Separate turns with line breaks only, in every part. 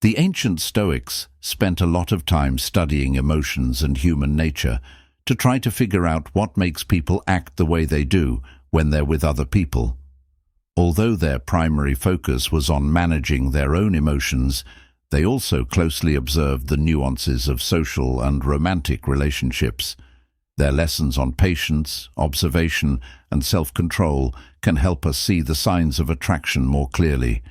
The ancient Stoics spent a lot of time studying emotions and human nature to try to figure out what makes people act the way they do when they're with other people. Although their primary focus was on managing their own emotions, they also closely observed the nuances of social and romantic relationships. Their lessons on patience, observation, and self-control can help us see the signs of attraction more clearly.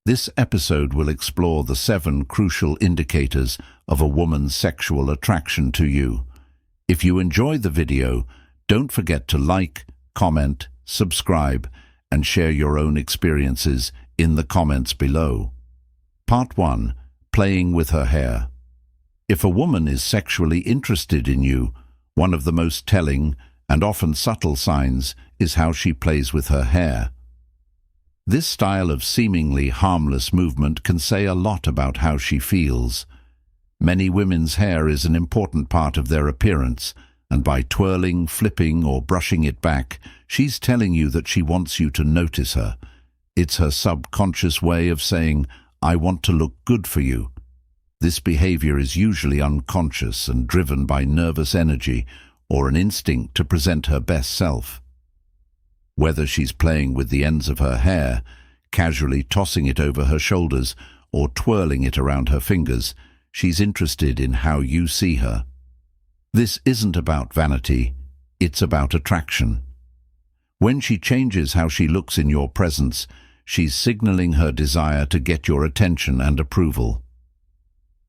This episode will explore the 7 crucial indicators of a woman's sexual attraction to you. If you enjoy the video, don't forget to like, comment, subscribe, and share your own experiences in the comments below. Part 1. Playing with her hair. If a woman is sexually interested in you, one of the most telling and often subtle signs is how she plays with her hair. This style of seemingly harmless movement can say a lot about how she feels. Many women's hair is an important part of their appearance, and by twirling, flipping, or brushing it back, she's telling you that she wants you to notice her. It's her subconscious way of saying, "I want to look good for you." This behavior is usually unconscious and driven by nervous energy or an instinct to present her best self. Whether she's playing with the ends of her hair, casually tossing it over her shoulders, or twirling it around her fingers, she's interested in how you see her. This isn't about vanity, it's about attraction. When she changes how she looks in your presence, she's signaling her desire to get your attention and approval.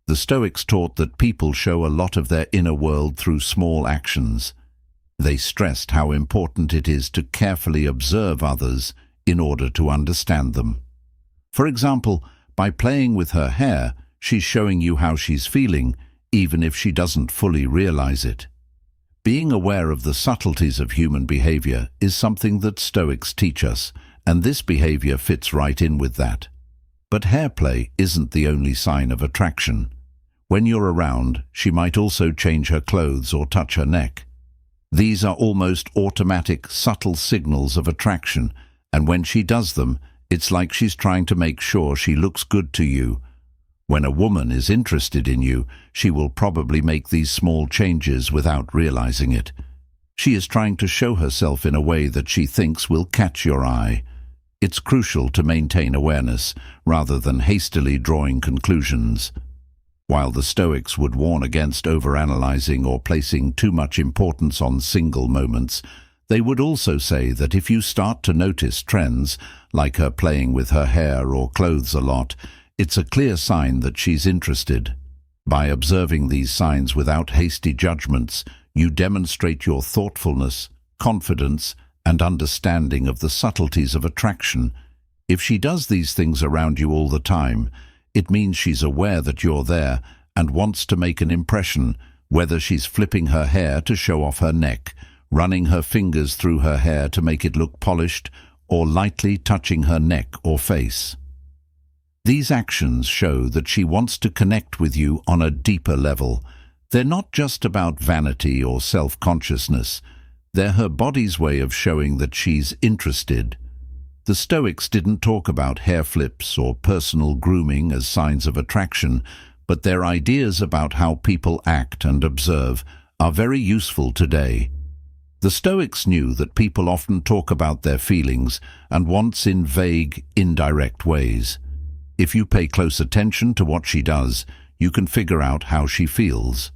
The Stoics taught that people show a lot of their inner world through small actions. They stressed how important it is to carefully observe others in order to understand them. For example, by playing with her hair, she's showing you how she's feeling, even if she doesn't fully realize it. Being aware of the subtleties of human behavior is something that Stoics teach us, and this behavior fits right in with that. But hair play isn't the only sign of attraction. When you're around, she might also change her clothes or touch her neck. These are almost automatic, subtle signals of attraction, and when she does them, it's like she's trying to make sure she looks good to you. When a woman is interested in you, she will probably make these small changes without realizing it. She is trying to show herself in a way that she thinks will catch your eye. It's crucial to maintain awareness, rather than hastily drawing conclusions. While the Stoics would warn against overanalyzing or placing too much importance on single moments, they would also say that if you start to notice trends, like her playing with her hair or clothes a lot, it's a clear sign that she's interested. By observing these signs without hasty judgments, you demonstrate your thoughtfulness, confidence, and understanding of the subtleties of attraction. If she does these things around you all the time, it means she's aware that you're there and wants to make an impression, whether she's flipping her hair to show off her neck, running her fingers through her hair to make it look polished, or lightly touching her neck or face. These actions show that she wants to connect with you on a deeper level. They're not just about vanity or self-consciousness. They're her body's way of showing that she's interested. The Stoics didn't talk about hair flips or personal grooming as signs of attraction, but their ideas about how people act and observe are very useful today. The Stoics knew that people often talk about their feelings and wants in vague, indirect ways. If you pay close attention to what she does, you can figure out how she feels.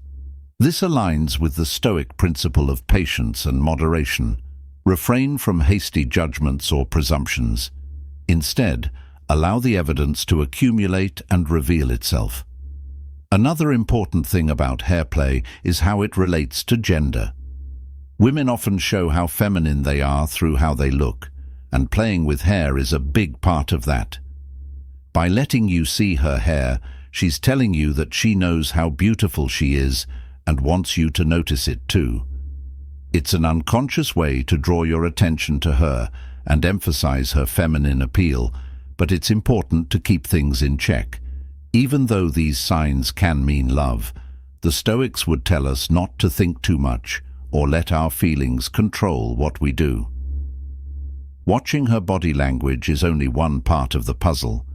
This aligns with the Stoic principle of patience and moderation. Refrain from hasty judgments or presumptions. Instead, allow the evidence to accumulate and reveal itself. Another important thing about hair play is how it relates to gender. Women often show how feminine they are through how they look, and playing with hair is a big part of that. By letting you see her hair, she's telling you that she knows how beautiful she is and wants you to notice it too. It's an unconscious way to draw your attention to her and emphasize her feminine appeal, but it's important to keep things in check. Even though these signs can mean love, the Stoics would tell us not to think too much or let our feelings control what we do. Watching her body language is only one part of the puzzle.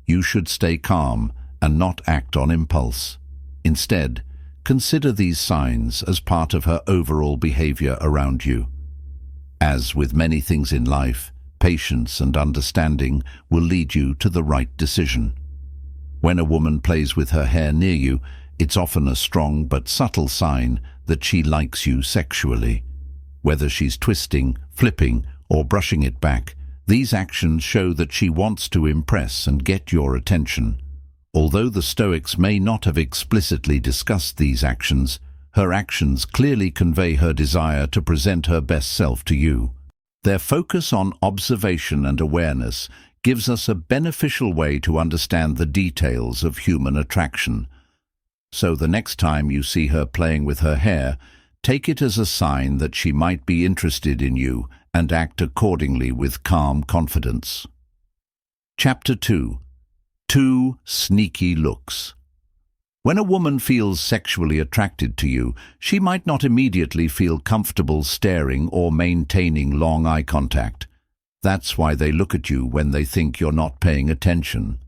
You should stay calm and not act on impulse. Instead, consider these signs as part of her overall behavior around you. As with many things in life, patience and understanding will lead you to the right decision. When a woman plays with her hair near you, it's often a strong but subtle sign that she likes you sexually. Whether she's twisting, flipping, or brushing it back, these actions show that she wants to impress and get your attention. Although the Stoics may not have explicitly discussed these actions, her actions clearly convey her desire to present her best self to you. Their focus on observation and awareness gives us a beneficial way to understand the details of human attraction. So the next time you see her playing with her hair, take it as a sign that she might be interested in you and act accordingly with calm confidence. Chapter 2. 2 Sneaky Looks. When a woman feels sexually attracted to you, she might not immediately feel comfortable staring or maintaining long eye contact. That's why they look at you when they think you're not paying attention.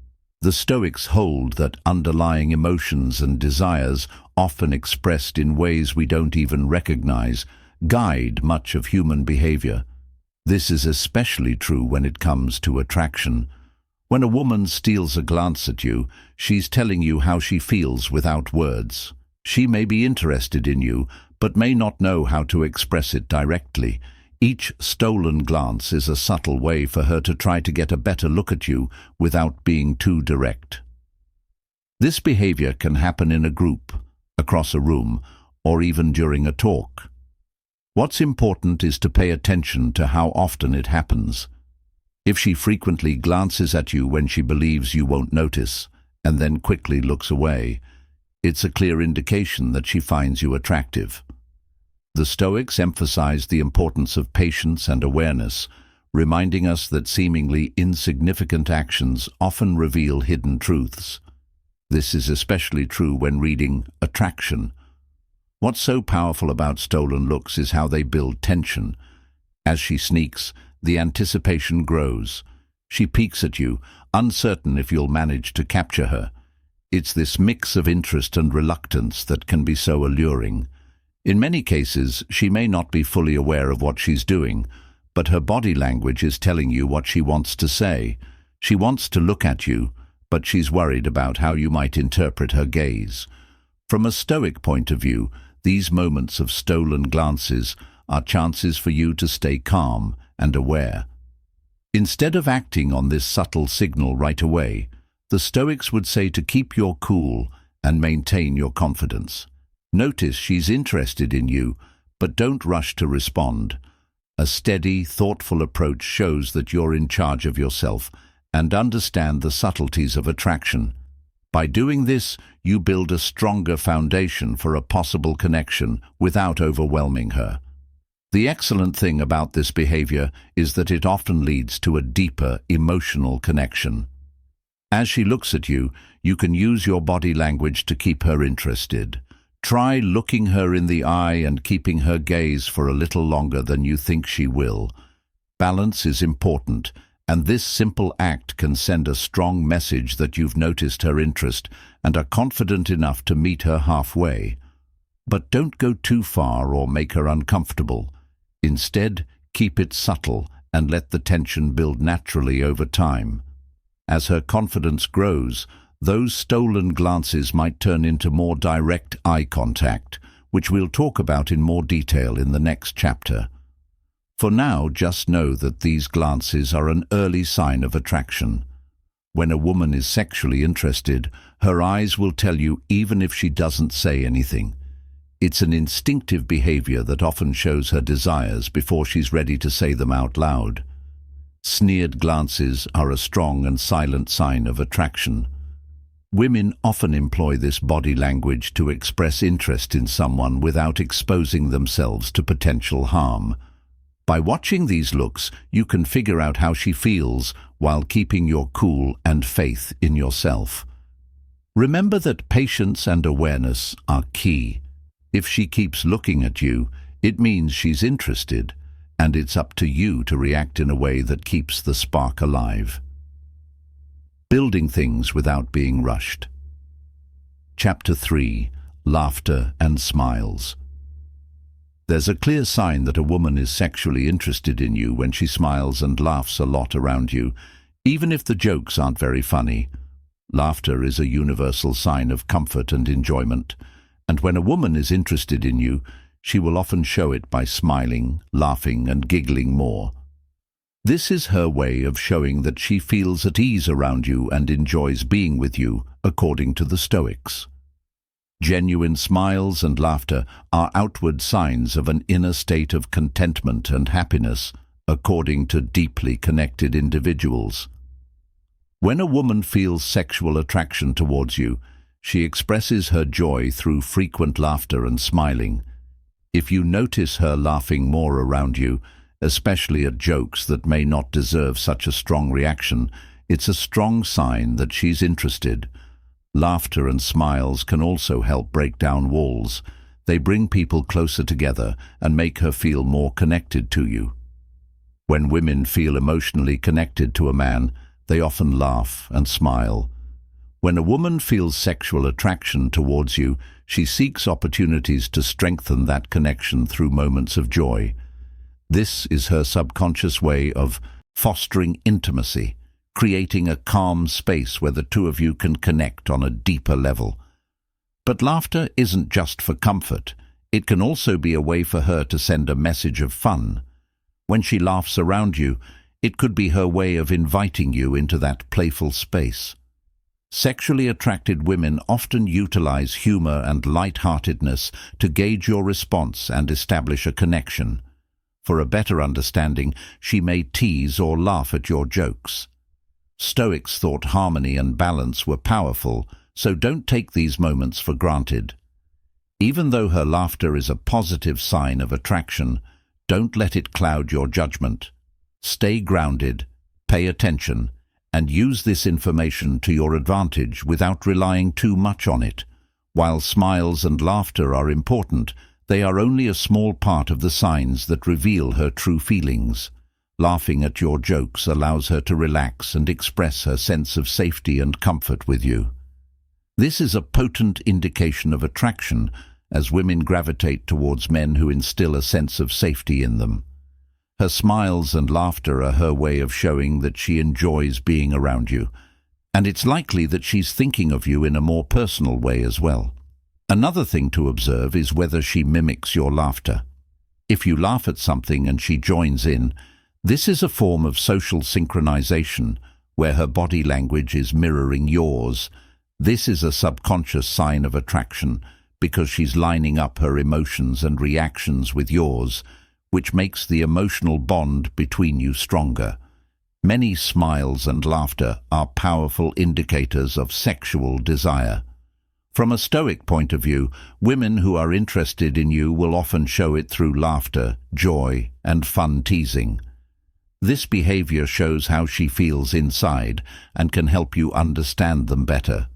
The Stoics hold that underlying emotions and desires, often expressed in ways we don't even recognize, guide much of human behavior. This is especially true when it comes to attraction. When a woman steals a glance at you, she's telling you how she feels without words. She may be interested in you, but may not know how to express it directly. Each stolen glance is a subtle way for her to try to get a better look at you without being too direct. This behavior can happen in a group, across a room, or even during a talk. What's important is to pay attention to how often it happens. If she frequently glances at you when she believes you won't notice, and then quickly looks away, it's a clear indication that she finds you attractive. The Stoics emphasize the importance of patience and awareness, reminding us that seemingly insignificant actions often reveal hidden truths. This is especially true when reading Attraction. What's so powerful about stolen looks is how they build tension. As she sneaks, the anticipation grows. She peeks at you, uncertain if you'll manage to capture her. It's this mix of interest and reluctance that can be so alluring. In many cases, she may not be fully aware of what she's doing, but her body language is telling you what she wants to say. She wants to look at you, but she's worried about how you might interpret her gaze. From a Stoic point of view, these moments of stolen glances are chances for you to stay calm and aware. Instead of acting on this subtle signal right away, the Stoics would say to keep your cool and maintain your confidence. Notice she's interested in you, but don't rush to respond. A steady, thoughtful approach shows that you're in charge of yourself and understand the subtleties of attraction. By doing this, you build a stronger foundation for a possible connection without overwhelming her. The excellent thing about this behavior is that it often leads to a deeper emotional connection. As she looks at you, you can use your body language to keep her interested. Try looking her in the eye and keeping her gaze for a little longer than you think she will. Balance is important, and this simple act can send a strong message that you've noticed her interest and are confident enough to meet her halfway. But don't go too far or make her uncomfortable. Instead, keep it subtle and let the tension build naturally over time. As her confidence grows, those stolen glances might turn into more direct eye contact, which we'll talk about in more detail in the next chapter. For now, just know that these glances are an early sign of attraction. When a woman is sexually interested, her eyes will tell you even if she doesn't say anything. It's an instinctive behavior that often shows her desires before she's ready to say them out loud. Sneered glances are a strong and silent sign of attraction. Women often employ this body language to express interest in someone without exposing themselves to potential harm. By watching these looks, you can figure out how she feels while keeping your cool and faith in yourself. Remember that patience and awareness are key. If she keeps looking at you, it means she's interested, and it's up to you to react in a way that keeps the spark alive. Building things without being rushed. Chapter 3. Laughter and Smiles. There's a clear sign that a woman is sexually interested in you when she smiles and laughs a lot around you, even if the jokes aren't very funny. Laughter is a universal sign of comfort and enjoyment, and when a woman is interested in you, she will often show it by smiling, laughing, and giggling more. This is her way of showing that she feels at ease around you and enjoys being with you, according to the Stoics. Genuine smiles and laughter are outward signs of an inner state of contentment and happiness, according to deeply connected individuals. When a woman feels sexual attraction towards you, she expresses her joy through frequent laughter and smiling. If you notice her laughing more around you, especially at jokes that may not deserve such a strong reaction, it's a strong sign that she's interested. Laughter and smiles can also help break down walls. They bring people closer together and make her feel more connected to you. When women feel emotionally connected to a man, they often laugh and smile. When a woman feels sexual attraction towards you, she seeks opportunities to strengthen that connection through moments of joy. This is her subconscious way of fostering intimacy, creating a calm space where the two of you can connect on a deeper level. But laughter isn't just for comfort. It can also be a way for her to send a message of fun. When she laughs around you, it could be her way of inviting you into that playful space. Sexually attracted women often utilize humor and light-heartedness to gauge your response and establish a connection. For a better understanding, she may tease or laugh at your jokes. Stoics thought harmony and balance were powerful, so don't take these moments for granted. Even though her laughter is a positive sign of attraction, don't let it cloud your judgment. Stay grounded, pay attention, and use this information to your advantage without relying too much on it. While smiles and laughter are important, they are only a small part of the signs that reveal her true feelings. Laughing at your jokes allows her to relax and express her sense of safety and comfort with you. This is a potent indication of attraction, as women gravitate towards men who instill a sense of safety in them. Her smiles and laughter are her way of showing that she enjoys being around you, and it's likely that she's thinking of you in a more personal way as well. Another thing to observe is whether she mimics your laughter. If you laugh at something and she joins in, this is a form of social synchronization, where her body language is mirroring yours. This is a subconscious sign of attraction, because she's lining up her emotions and reactions with yours, which makes the emotional bond between you stronger. Many smiles and laughter are powerful indicators of sexual desire. From a Stoic point of view, women who are interested in you will often show it through laughter, joy, and fun teasing. This behavior shows how she feels inside and can help you understand them better.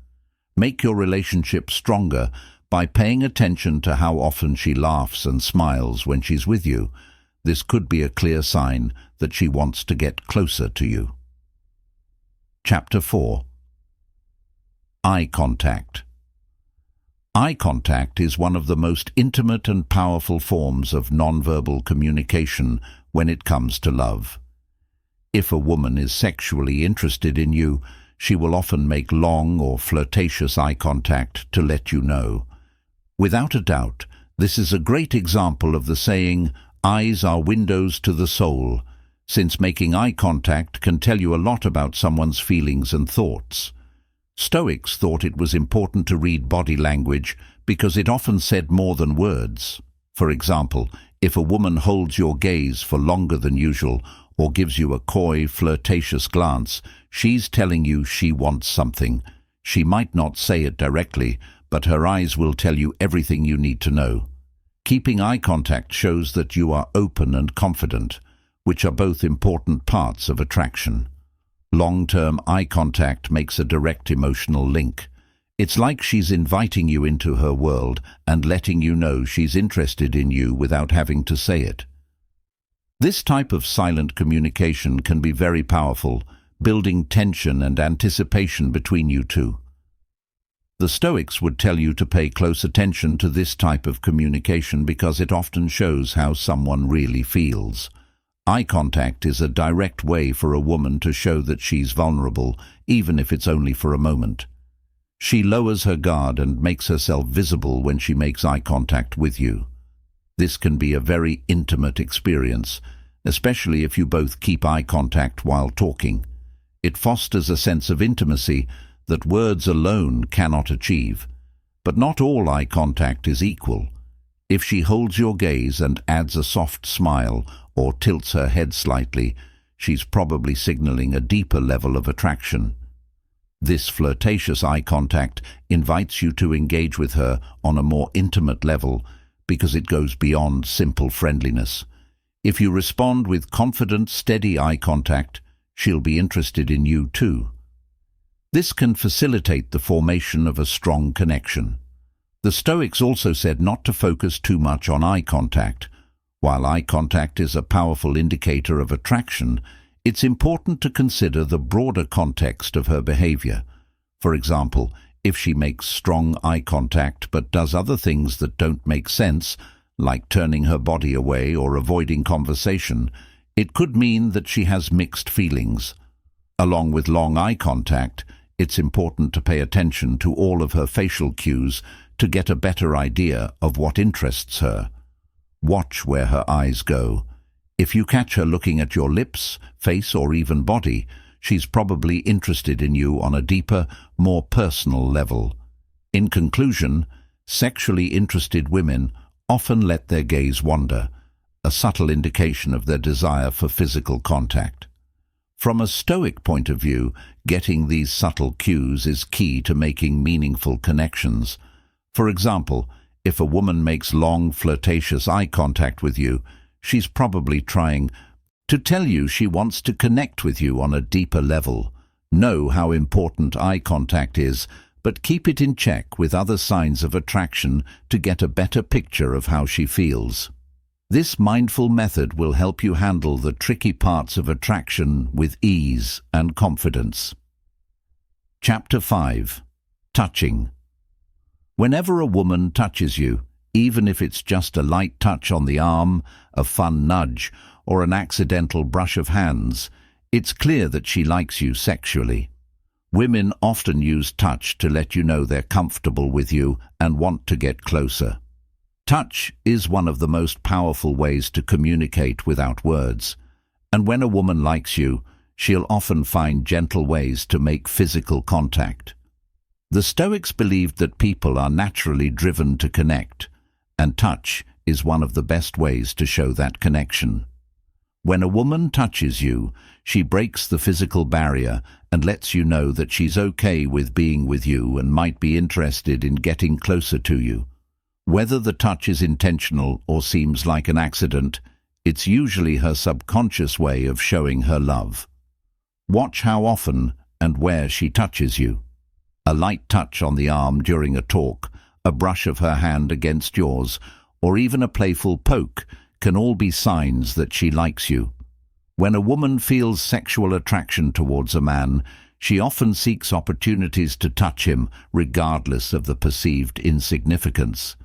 Make your relationship stronger by paying attention to how often she laughs and smiles when she's with you. This could be a clear sign that she wants to get closer to you. Chapter 4. Eye contact. Eye contact is one of the most intimate and powerful forms of nonverbal communication when it comes to love. If a woman is sexually interested in you, she will often make long or flirtatious eye contact to let you know. Without a doubt, this is a great example of the saying, "Eyes are windows to the soul," since making eye contact can tell you a lot about someone's feelings and thoughts. Stoics thought it was important to read body language because it often said more than words. For example, if a woman holds your gaze for longer than usual or gives you a coy, flirtatious glance, she's telling you she wants something. She might not say it directly, but her eyes will tell you everything you need to know. Keeping eye contact shows that you are open and confident, which are both important parts of attraction. Long-term eye contact makes a direct emotional link. It's like she's inviting you into her world and letting you know she's interested in you without having to say it. This type of silent communication can be very powerful, building tension and anticipation between you two. The Stoics would tell you to pay close attention to this type of communication because it often shows how someone really feels. Eye contact is a direct way for a woman to show that she's vulnerable, even if it's only for a moment. She lowers her guard and makes herself visible when she makes eye contact with you. This can be a very intimate experience, especially if you both keep eye contact while talking. It fosters a sense of intimacy that words alone cannot achieve. But not all eye contact is equal. If she holds your gaze and adds a soft smile or tilts her head slightly, she's probably signaling a deeper level of attraction. This flirtatious eye contact invites you to engage with her on a more intimate level because it goes beyond simple friendliness. If you respond with confident, steady eye contact, she'll be interested in you too. This can facilitate the formation of a strong connection. The Stoics also said not to focus too much on eye contact. While eye contact is a powerful indicator of attraction, it's important to consider the broader context of her behavior. For example, if she makes strong eye contact but does other things that don't make sense, like turning her body away or avoiding conversation, it could mean that she has mixed feelings. Along with long eye contact, it's important to pay attention to all of her facial cues to get a better idea of what interests her. Watch where her eyes go. If you catch her looking at your lips, face, or even body, she's probably interested in you on a deeper, more personal level. In conclusion, sexually interested women often let their gaze wander, a subtle indication of their desire for physical contact. From a Stoic point of view, getting these subtle cues is key to making meaningful connections. For example, if a woman makes long, flirtatious eye contact with you, she's probably trying to tell you she wants to connect with you on a deeper level. Know how important eye contact is, but keep it in check with other signs of attraction to get a better picture of how she feels. This mindful method will help you handle the tricky parts of attraction with ease and confidence. Chapter 5. Touching. Whenever a woman touches you, even if it's just a light touch on the arm, a fun nudge, or an accidental brush of hands, it's clear that she likes you sexually. Women often use touch to let you know they're comfortable with you and want to get closer. Touch is one of the most powerful ways to communicate without words, and when a woman likes you, she'll often find gentle ways to make physical contact. The Stoics believed that people are naturally driven to connect, and touch is one of the best ways to show that connection. When a woman touches you, she breaks the physical barrier and lets you know that she's okay with being with you and might be interested in getting closer to you. Whether the touch is intentional or seems like an accident, it's usually her subconscious way of showing her love. Watch how often and where she touches you. A light touch on the arm during a talk, a brush of her hand against yours, or even a playful poke can all be signs that she likes you. When a woman feels sexual attraction towards a man, she often seeks opportunities to touch him, regardless of the perceived insignificance.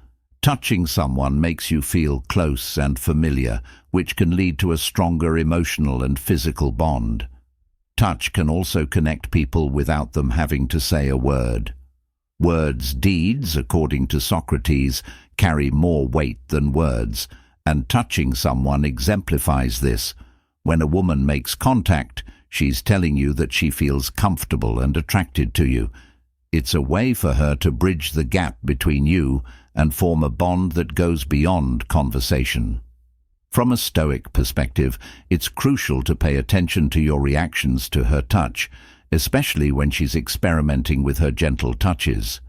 Touching someone makes you feel close and familiar, which can lead to a stronger emotional and physical bond. Touch can also connect people without them having to say a word. Words' deeds, according to Socrates, carry more weight than words, and touching someone exemplifies this. When a woman makes contact, she's telling you that she feels comfortable and attracted to you. It's a way for her to bridge the gap between you and form a bond that goes beyond conversation. From a Stoic perspective, it's crucial to pay attention to your reactions to her touch, especially when she's experimenting with her gentle touches.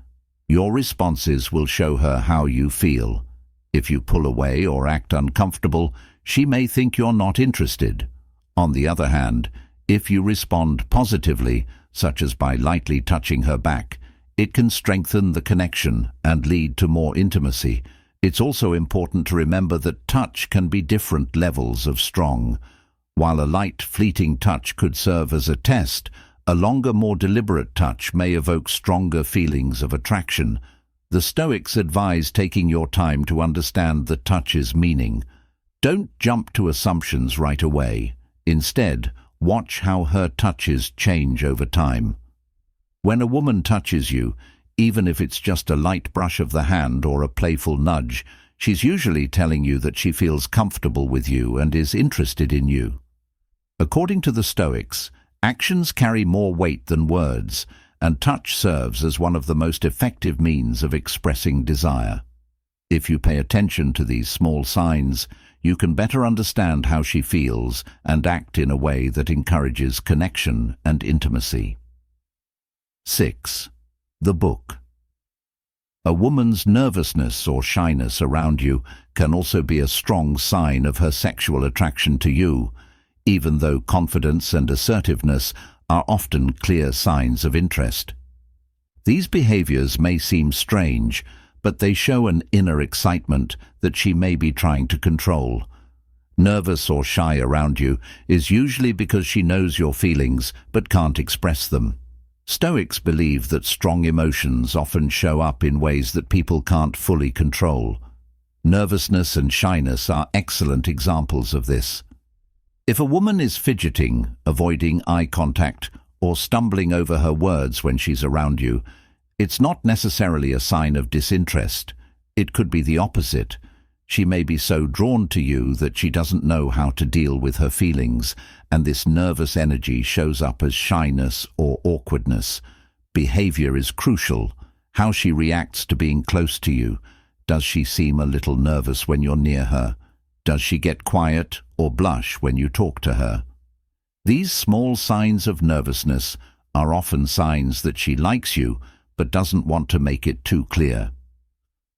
Your responses will show her how you feel. If you pull away or act uncomfortable, she may think you're not interested. On the other hand, if you respond positively, such as by lightly touching her back, it can strengthen the connection and lead to more intimacy. It's also important to remember that touch can be different levels of strong. While a light, fleeting touch could serve as a test, A longer, more deliberate touch may evoke stronger feelings of attraction. The Stoics advise taking your time to understand the touch's meaning. Don't jump to assumptions right away. Instead, watch how her touches change over time. When a woman touches you, even if it's just a light brush of the hand or a playful nudge, she's usually telling you that she feels comfortable with you and is interested in you. According to the Stoics, actions carry more weight than words, and touch serves as one of the most effective means of expressing desire. If you pay attention to these small signs, you can better understand how she feels and act in a way that encourages connection and intimacy. 6. The book. A woman's nervousness or shyness around you can also be a strong sign of her sexual attraction to you, even though confidence and assertiveness are often clear signs of interest. These behaviors may seem strange, but they show an inner excitement that she may be trying to control. Nervous or shy around you is usually because she knows your feelings but can't express them. Stoics believe that strong emotions often show up in ways that people can't fully control. Nervousness and shyness are excellent examples of this. If a woman is fidgeting, avoiding eye contact, or stumbling over her words when she's around you, it's not necessarily a sign of disinterest. It could be the opposite. She may be so drawn to you that she doesn't know how to deal with her feelings, and this nervous energy shows up as shyness or awkwardness. Behavior is crucial. How she reacts to being close to you. Does she seem a little nervous when you're near her? Does she get quiet or blush when you talk to her? These small signs of nervousness are often signs that she likes you but doesn't want to make it too clear.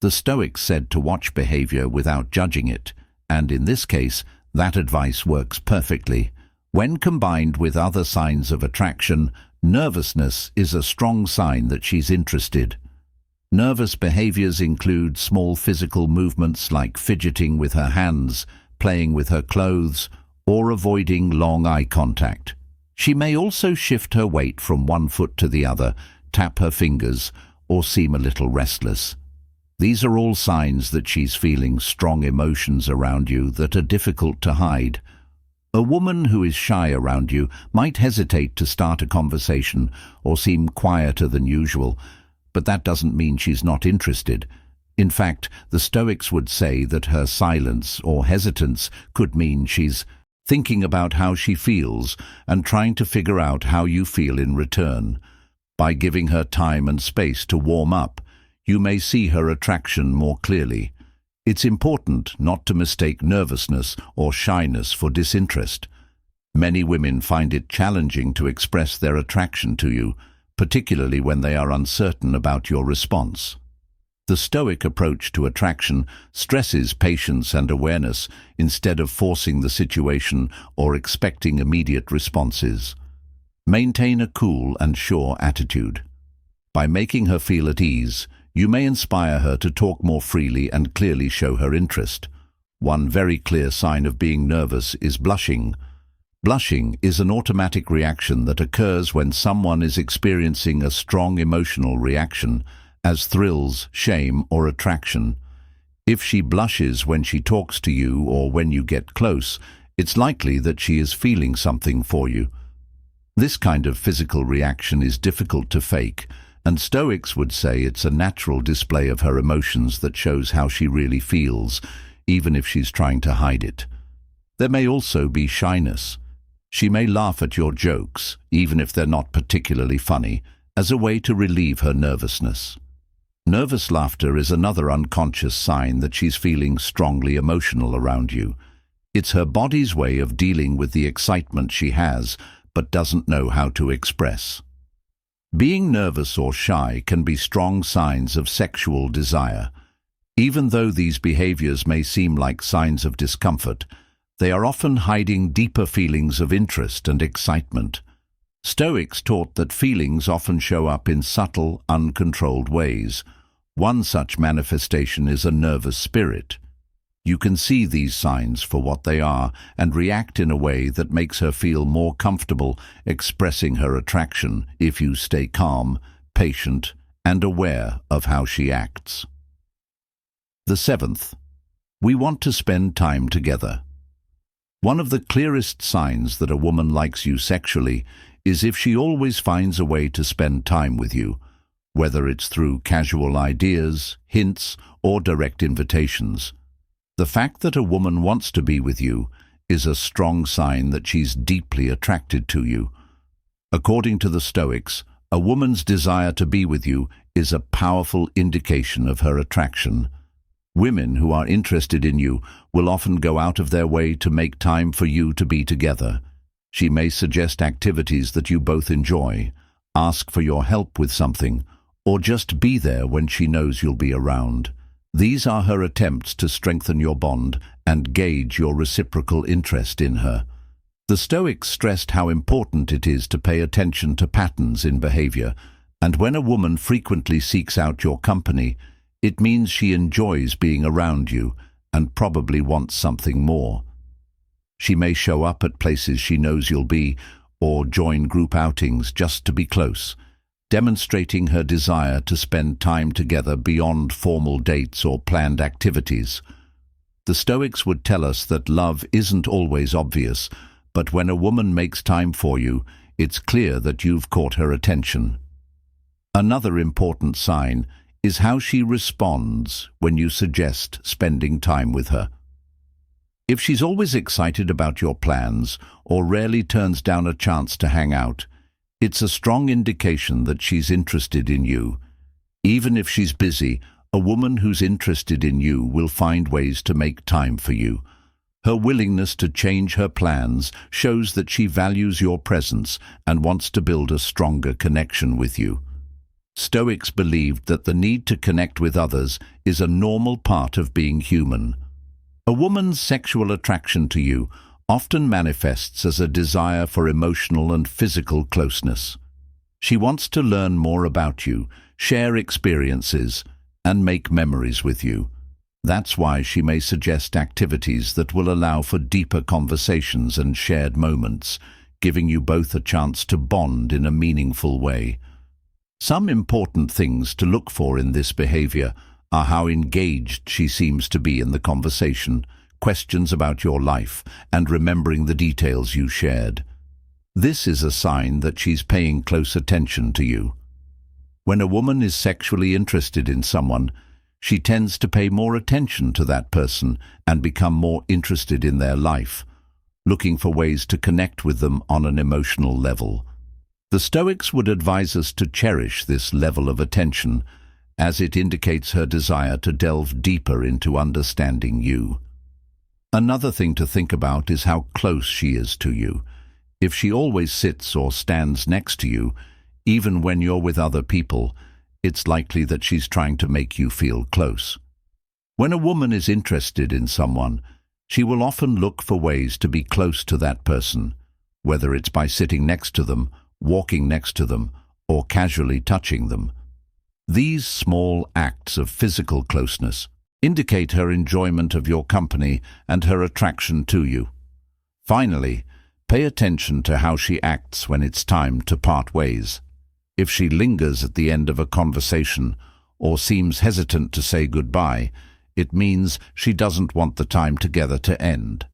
The Stoics said to watch behavior without judging it, and in this case, that advice works perfectly. When combined with other signs of attraction, nervousness is a strong sign that she's interested. Nervous behaviors include small physical movements like fidgeting with her hands, playing with her clothes, or avoiding long eye contact. She may also shift her weight from one foot to the other, tap her fingers, or seem a little restless. These are all signs that she's feeling strong emotions around you that are difficult to hide. A woman who is shy around you might hesitate to start a conversation or seem quieter than usual, but that doesn't mean she's not interested. In fact, the Stoics would say that her silence or hesitance could mean she's thinking about how she feels and trying to figure out how you feel in return. By giving her time and space to warm up, you may see her attraction more clearly. It's important not to mistake nervousness or shyness for disinterest. Many women find it challenging to express their attraction to you, particularly when they are uncertain about your response. The Stoic approach to attraction stresses patience and awareness instead of forcing the situation or expecting immediate responses. Maintain a cool and sure attitude. By making her feel at ease, you may inspire her to talk more freely and clearly show her interest. One very clear sign of being nervous is blushing. Blushing is an automatic reaction that occurs when someone is experiencing a strong emotional reaction, as thrills, shame, or attraction. If she blushes when she talks to you or when you get close, it's likely that she is feeling something for you. This kind of physical reaction is difficult to fake, and Stoics would say it's a natural display of her emotions that shows how she really feels, even if she's trying to hide it. There may also be shyness. She may laugh at your jokes, even if they're not particularly funny, as a way to relieve her nervousness. Nervous laughter is another unconscious sign that she's feeling strongly emotional around you. It's her body's way of dealing with the excitement she has, but doesn't know how to express. Being nervous or shy can be strong signs of sexual desire. Even though these behaviors may seem like signs of discomfort, they are often hiding deeper feelings of interest and excitement. Stoics taught that feelings often show up in subtle, uncontrolled ways. One such manifestation is a nervous spirit. You can see these signs for what they are and react in a way that makes her feel more comfortable expressing her attraction if you stay calm, patient, and aware of how she acts. The seventh, we want to spend time together. One of the clearest signs that a woman likes you sexually is if she always finds a way to spend time with you, whether it's through casual ideas, hints, or direct invitations. The fact that a woman wants to be with you is a strong sign that she's deeply attracted to you. According to the Stoics, a woman's desire to be with you is a powerful indication of her attraction. Women who are interested in you will often go out of their way to make time for you to be together. She may suggest activities that you both enjoy, ask for your help with something, or just be there when she knows you'll be around. These are her attempts to strengthen your bond and gauge your reciprocal interest in her. The Stoics stressed how important it is to pay attention to patterns in behavior, and when a woman frequently seeks out your company, it means she enjoys being around you and probably wants something more. She may show up at places she knows you'll be or join group outings just to be close, demonstrating her desire to spend time together beyond formal dates or planned activities. The Stoics would tell us that love isn't always obvious, but when a woman makes time for you, it's clear that you've caught her attention. Another important sign is how she responds when you suggest spending time with her. If she's always excited about your plans or rarely turns down a chance to hang out, it's a strong indication that she's interested in you. Even if she's busy, a woman who's interested in you will find ways to make time for you. Her willingness to change her plans shows that she values your presence and wants to build a stronger connection with you. Stoics believed that the need to connect with others is a normal part of being human. A woman's sexual attraction to you often manifests as a desire for emotional and physical closeness. She wants to learn more about you, share experiences, and make memories with you. That's why she may suggest activities that will allow for deeper conversations and shared moments, giving you both a chance to bond in a meaningful way. Some important things to look for in this behavior are how engaged she seems to be in the conversation, questions about your life, and remembering the details you shared. This is a sign that she's paying close attention to you. When a woman is sexually interested in someone, she tends to pay more attention to that person and become more interested in their life, looking for ways to connect with them on an emotional level. The Stoics would advise us to cherish this level of attention, as it indicates her desire to delve deeper into understanding you. Another thing to think about is how close she is to you. If she always sits or stands next to you, even when you're with other people, it's likely that she's trying to make you feel close. When a woman is interested in someone, she will often look for ways to be close to that person, whether it's by sitting next to them, walking next to them, or casually touching them. These small acts of physical closeness indicate her enjoyment of your company and her attraction to you. Finally, pay attention to how she acts when it's time to part ways. If she lingers at the end of a conversation or seems hesitant to say goodbye, it means she doesn't want the time together to end.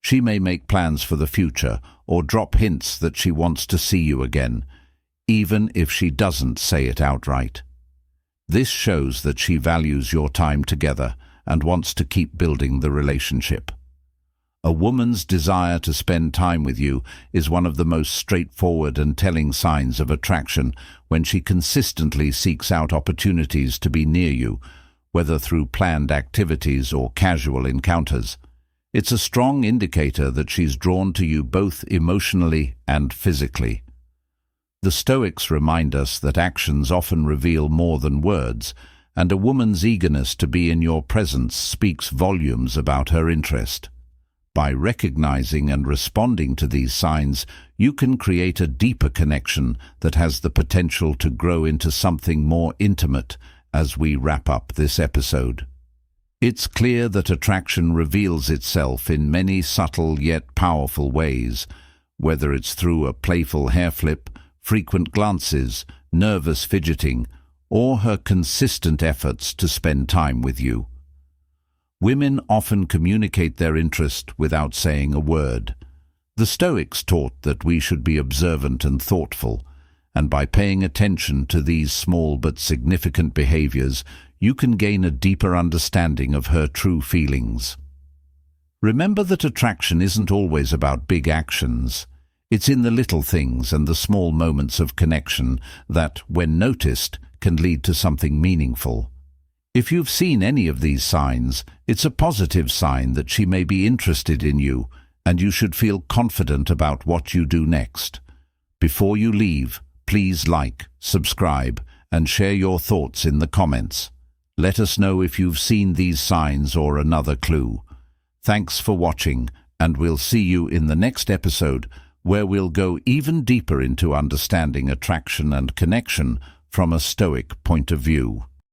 She may make plans for the future or drop hints that she wants to see you again, even if she doesn't say it outright. This shows that she values your time together and wants to keep building the relationship. A woman's desire to spend time with you is one of the most straightforward and telling signs of attraction when she consistently seeks out opportunities to be near you, whether through planned activities or casual encounters. It's a strong indicator that she's drawn to you both emotionally and physically. The Stoics remind us that actions often reveal more than words, and a woman's eagerness to be in your presence speaks volumes about her interest. By recognizing and responding to these signs, you can create a deeper connection that has the potential to grow into something more intimate as we wrap up this episode. It's clear that attraction reveals itself in many subtle yet powerful ways, whether it's through a playful hair flip, frequent glances, nervous fidgeting, or her consistent efforts to spend time with you. Women often communicate their interest without saying a word. The Stoics taught that we should be observant and thoughtful, and by paying attention to these small but significant behaviors, you can gain a deeper understanding of her true feelings. Remember that attraction isn't always about big actions. It's in the little things and the small moments of connection that, when noticed, can lead to something meaningful. If you've seen any of these signs, it's a positive sign that she may be interested in you, and you should feel confident about what you do next. Before you leave, please like, subscribe, and share your thoughts in the comments. Let us know if you've seen these signs or another clue. Thanks for watching, and we'll see you in the next episode, where we'll go even deeper into understanding attraction and connection from a Stoic point of view.